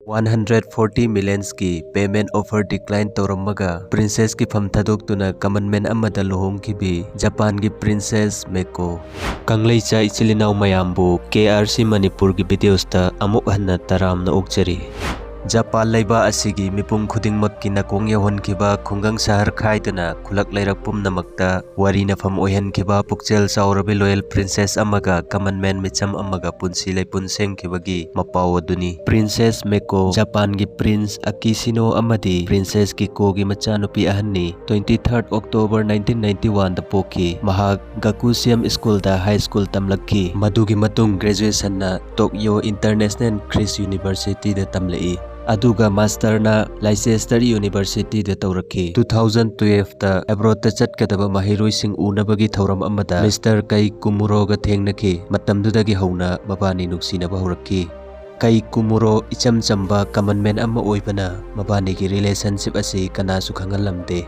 𝗠𝗵𝗱 payment offer decline 𝗠𝗵𝗵𝗵 princess ki pham thadokuna common man amada luhongkhibi Japan ki princess 𝗧𝗵𝗱 kanglaicha ichilinau mayambu 𝗬𝗏𝗏𝗏𝗏 Manipur ki videos ta amuk hanna taramna okjari Japan laiba asigi mipum khudingmak ki nakong yahonkiba khungang sahar khaiduna khulak lairak pumnamakta wari nafam oihankhiba pukchel chaurabi loyal princess amaga common man micham amaga punsi laipun semkhibagi mapaw aduni princess 𝗧𝗵𝗀 Japan gi prince Akishino amadi princess 𝗧𝗂𝗵𝗵𝗵 machanupi ahanni 23rd October 1991 da pokhi mahak 𝗂𝗂𝗵𝗵𝗵 school da high school tamlakhi madugi matung graduation na Tokyo International Christ University da tamlai aduga master na Leicester University da taurakhi 2012 ta abroad ta chatkadaba mahiroi sing unabagi thauram amada Mr. 𝗍𝗂𝗵𝗀 ga thengnakhi matamdudagi hauna mabani nuksinaba horakhi 𝗍𝗂𝗵𝗀 icham chamba common man ama oibana mabani gi relationship asi kanasu khangalamde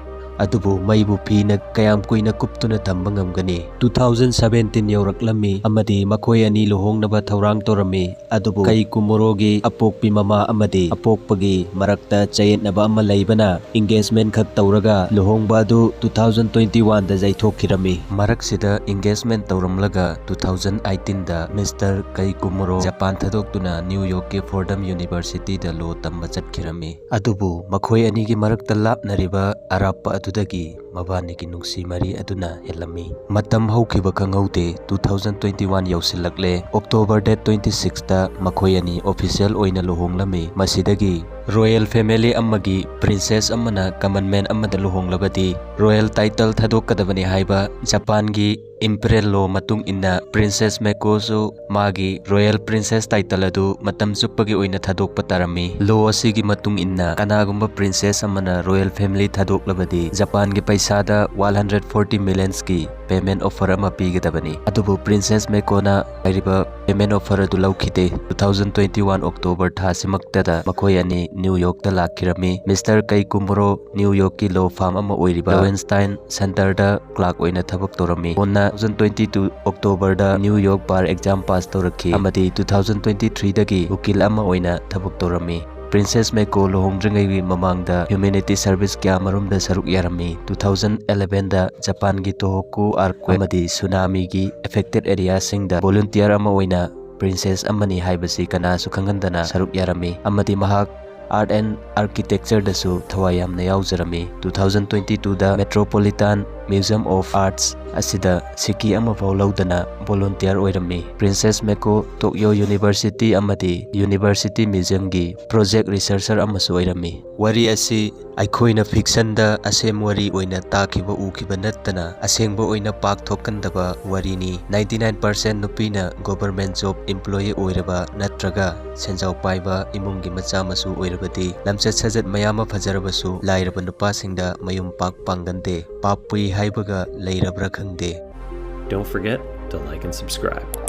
adubu maibu phina kayam kuina kuptuna thamba ngamgani 2017 yauraklammi amadi makhoi ani luhongnaba thaurang torami adubu 𝗍𝗂𝗵𝗀 gi apokpi mama amadi apokpagi marakta chayetnaba ama leibana engagement khak tauraga luhongba adu 2021 da jaithokirami maraksida engagement tauramlaga 2018 da Mr. 𝗍𝗂𝗵𝗀 Japan thadoktuna New York ki Fordham University da law tamba chatkirami adubu makhoi ani gi marakta lapnariba arapa adudagi mabani ki nungsi mari aduna helami matam haukiba khangaude 2021 yausilakle October date 26 ta makhoi ani official oina luhonglami masidagi royal family amagi princess amana common man amada luhonglabadi royal title thadokadabani haiba Japan gi imperial law matung inna princess 𝗧𝗵𝗀 su magi royal princess title adu matam chuppagi oina thadokpa tarami law asigi matung inna kanagumba princess amana royal family thadoklabadi Japan gi paisa da 140 millions ki payment offer ama pigadabani adubu princess 𝗧𝗵𝗀 na airiba payment offer adu laukhite 2021 October tha simakta da makhoi ani New York da lakhirami Mr. 𝗍𝗂𝗵𝗀 New York ki law firm ama oiriba Lowenstein Center da clerk oina thabak torami onna 2022 October da New York bar exam pass torakhi amadi 2023 dagi ukil ama oina thabak torami Princess 𝗧𝗵𝗀 luhongdringai mamangda humanity service kya marumda saruk yarami 2011 da Japan gi Tohoku earthquake amadi tsunami gi affected area singda volunteer ama oina princess amani haibasi kanasu khangandana saruk yarami amadi mahak art and architecture dasu thawai yamna yaujrami 2022 da Metropolitan Museum of Arts asida siki ama laudana volunteer oirami princess 𝗧𝗵𝗀 Tokyo University amadi University Museum gi project researcher amasu oirami wari asi aikoina fiction da asem wari oina takhiba ukiba nattana asengba oina pak thokandaba warini 99% nupina government job employee oiraba natraga senjau paiba imungi macha masu oirabadi lamchat sajat mayama phajarabasu lairaba nupa singda mayum pak pangande 𝗙𝗊𝗋𝗋 haibaga leirabra khangde. Don't forget to like and subscribe.